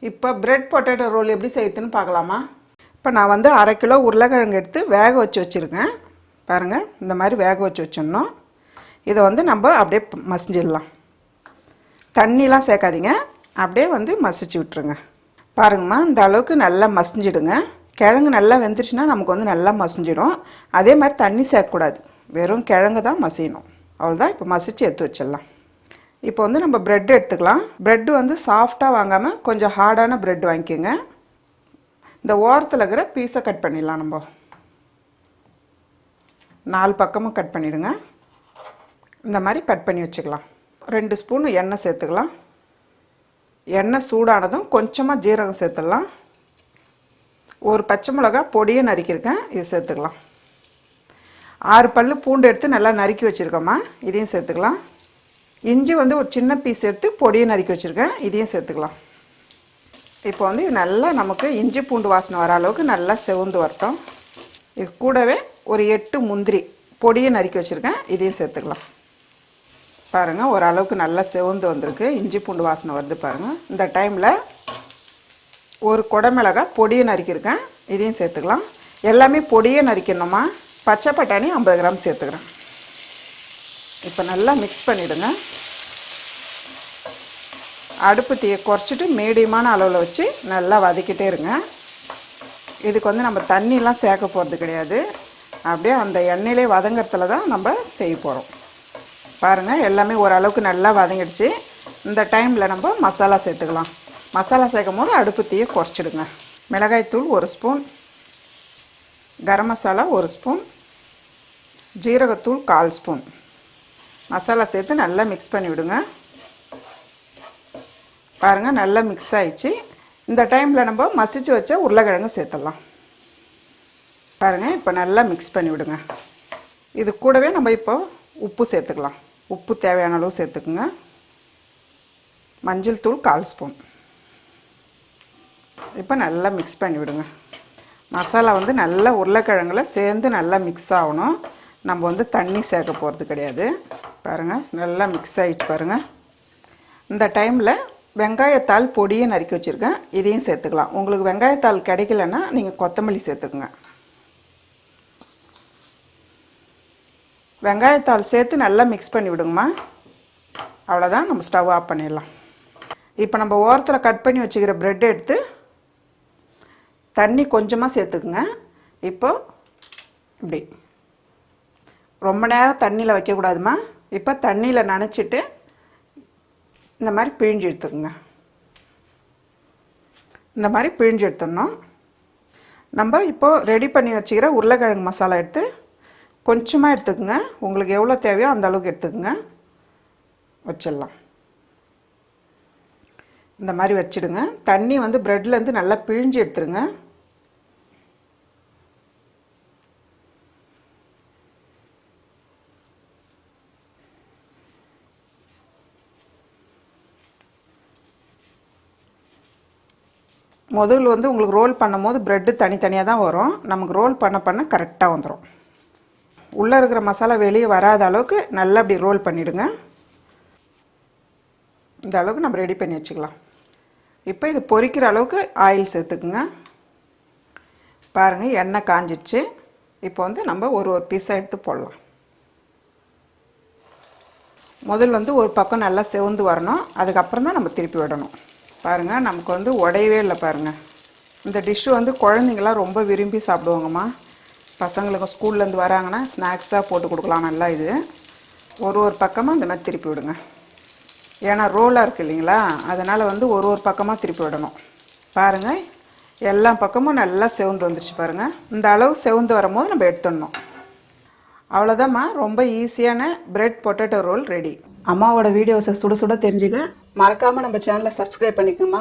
இப்போ bread potato role எப்படி செய்யுதுன்னு பார்க்கலாமா? இப்போ நான் வந்து 1/2 கிலோ உருளைக்கிழங்கு எடுத்து வேக வச்சு வச்சுருக்கேன். பாருங்கள், இந்த மாதிரி வேக வச்சு வச்சிடணும். இதை வந்து நம்ம அப்படியே மசிஞ்சிடலாம். தண்ணிலாம் சேர்க்காதீங்க, அப்படியே வந்து மசிச்சு விட்டுருங்க. பாருங்கம்மா, இந்த அளவுக்கு நல்லா மசிஞ்சிடுங்க. கிழங்கு நல்லா வெந்துருச்சுன்னா நமக்கு வந்து நல்லா மசிஞ்சிடும். அதே மாதிரி தண்ணி சேர்க்கக்கூடாது, வெறும் கிழங்கு தான் மசியணும். அவ்வளோதான். இப்போ மசிச்சு எடுத்து வச்சிடலாம். இப்போ வந்து நம்ம ப்ரெட் எடுத்துக்கலாம். ப்ரெட்டு வந்து சாஃப்டாக வாங்காமல் கொஞ்சம் ஹார்டான ப்ரெட் வாங்கிக்கோங்க. இந்த ஓரத்தில் இருக்கிற பீஸை கட் பண்ணிடலாம். நம்ம 4 பக்கமும் கட் பண்ணிவிடுங்க. இந்த மாதிரி கட் பண்ணி வச்சுக்கலாம். 2 ஸ்பூன் எண்ணெய் சேர்த்துக்கலாம். எண்ணெய் சூடானதும் கொஞ்சமாக ஜீரகம் சேர்த்துடலாம். ஒரு பச்சை மிளகா பொடியை நறுக்கியிருக்கேன், இது சேர்த்துக்கலாம். 6 பல் பூண்டு எடுத்து நல்லா நறுக்கி வச்சுருக்கோம்மா, இதையும் சேர்த்துக்கலாம். இஞ்சி வந்து ஒரு சின்ன பீஸ் எடுத்து பொடியை நறுக்கி வச்சுருக்கேன், இதையும் சேர்த்துக்கலாம். இப்போ வந்து இது நல்லா நமக்கு இஞ்சி பூண்டு வாசனை வர அளவுக்கு நல்லா செவந்து வரட்டும். இது கூடவே ஒரு 8 முந்திரி பொடியை நறுக்கி வச்சுருக்கேன், இதையும் சேர்த்துக்கலாம். பாருங்கள், ஓரளவுக்கு நல்லா செவந்து வந்திருக்கு, இஞ்சி பூண்டு வாசனை வருது பாருங்கள். இந்த டைமில் ஒரு குடமிளகாய் பொடியை நறுக்கியிருக்கேன், இதையும் சேர்த்துக்கலாம். எல்லாமே பொடியை நறுக்கணுமா. பச்சை பட்டாணி 50 கிராம் சேர்த்துக்கிறேன். இப்போ நல்லா மிக்ஸ் பண்ணிவிடுங்க. அடுப்பு தீயை குறைச்சிட்டு மீடியமான அளவில் வச்சு நல்லா வதக்கிட்டே இருங்க. இதுக்கு வந்து நம்ம தண்ணிலாம் சேர்க்க போகிறது கிடையாது, அப்படியே அந்த எண்ணெயிலே வதங்கிறதுல தான் நம்ம செய்ய போகிறோம். பாருங்கள், எல்லாமே ஓரளவுக்கு நல்லா வதங்கிடுச்சு. இந்த டைமில் நம்ம மசாலா சேர்த்துக்கலாம். மசாலா சேர்க்கும் போது அடுப்பு தீயை குறைச்சிடுங்க. மிளகாய்த்தூள் 1 ஸ்பூன், கரம் மசாலா 1 ஸ்பூன், ஜீரகத்தூள் 1/4 ஸ்பூன் மசாலா சேர்த்து நல்லா மிக்ஸ் பண்ணி விடுங்க. பாருங்கள், நல்லா மிக்ஸ் ஆகிடுச்சு. இந்த டைமில் நம்ம மசிச்சு வச்ச உருளைக்கிழங்கு சேர்த்துடலாம். பாருங்கள், இப்போ நல்லா மிக்ஸ் பண்ணி விடுங்க. இது கூடவே நம்ம இப்போ உப்பு சேர்த்துக்கலாம். உப்பு தேவையான அளவு சேர்த்துக்குங்க. மஞ்சள் தூள் 1/4 ஸ்பூன். இப்போ நல்லா மிக்ஸ் பண்ணி விடுங்க. மசாலா வந்து நல்லா உருளைக்கிழங்குல சேர்ந்து நல்லா மிக்ஸ் ஆகணும். நம்ம வந்து தண்ணி சேர்க்க போகிறது கிடையாது. பாருங்கள், நல்லா மிக்ஸ் ஆகிட்டு பாருங்கள். இந்த டைமில் வெங்காயத்தாள் பொடியை நறுக்கி வச்சுருக்கேன், இதையும் சேர்த்துக்கலாம். உங்களுக்கு வெங்காயத்தாள் கிடைக்கலன்னா நீங்கள் கொத்தமல்லி சேர்த்துக்குங்க. வெங்காயத்தாள் சேர்த்து நல்லா மிக்ஸ் பண்ணி விடுங்கம்மா. அவ்வளோதான், நம்ம ஸ்டவ் ஆஃப் பண்ணிடலாம். இப்போ நம்ம ஓரத்தில் கட் பண்ணி வச்சுக்கிற ப்ரெட் எடுத்து தண்ணி கொஞ்சமாக சேர்த்துக்குங்க. இப்போ இப்படி ரொம்ப நேரம் தண்ணியில் வைக்கக்கூடாதுமா. இப்போ தண்ணியில் நனைச்சிட்டு இந்த மாதிரி பிழிஞ்சு எடுத்துக்கோங்க. இந்த மாதிரி பிழிஞ்சு எடுத்துடணும். நம்ம இப்போது ரெடி பண்ணி வச்சுக்கிற உருளைக்கிழங்கு மசாலா எடுத்து கொஞ்சமாக எடுத்துக்கோங்க. உங்களுக்கு எவ்வளோ தேவையோ அந்த அளவுக்கு எடுத்துக்கோங்க. வச்சிடலாம். இந்த மாதிரி வச்சிடுங்க. தண்ணி வந்து ப்ரெட்லேருந்து நல்லா பிழிஞ்சு எடுத்துருங்க. முதல்ல வந்து உங்களுக்கு ரோல் பண்ணும் போது ப்ரெட்டு தனித்தனியாக தான் வரும். நமக்கு ரோல் பண்ண கரெக்டாக வந்துடும். உள்ளே இருக்கிற மசாலா வெளியே வராத அளவுக்கு நல்லா அப்படி ரோல் பண்ணிவிடுங்க. இந்த அளவுக்கு நம்ம ரெடி பண்ணி வச்சுக்கலாம். இப்போ இது பொரிக்கிற அளவுக்கு ஆயில் சேர்த்துக்குங்க. பாருங்கள், எண்ணெய் காஞ்சிடுச்சு. இப்போ வந்து நம்ம ஒரு பீஸாக எடுத்து போடலாம். முதல்ல வந்து ஒரு பக்கம் நல்லா செவந்து வரணும், அதுக்கப்புறம் தான் நம்ம திருப்பி விடணும். பாருங்கள், நமக்கு வந்து உடையவே இல்லை. பாருங்கள், இந்த டிஷ்ஷு வந்து குழந்தைங்களாம் ரொம்ப விரும்பி சாப்பிடுவாங்கம்மா. பசங்களுக்கு ஸ்கூல்லேருந்து வராங்கன்னா ஸ்நாக்ஸாக போட்டு கொடுக்கலாம். நல்லா இது ஒரு பக்கமாக இந்த மாதிரி திருப்பி விடுங்க. ஏன்னா ரோலாக இருக்குது இல்லைங்களா, அதனால் வந்து ஒரு பக்கமாக திருப்பி விடணும். பாருங்கள், எல்லா பக்கமும் நல்லா செவந்து வந்துடுச்சு. பாருங்கள், இந்த அளவு செவந்து வரும்போது நம்ம எடுத்துடணும். அவ்வளோதாம்மா, ரொம்ப ஈஸியான பிரெட் பொட்டேட்டோ ரோல் ரெடி. அம்மாவோட வீடியோஸை சுட சுட தெரிஞ்சுக்க மறக்காமல் நம்ம சேனலை சப்ஸ்கிரைப் பண்ணிக்கோமா.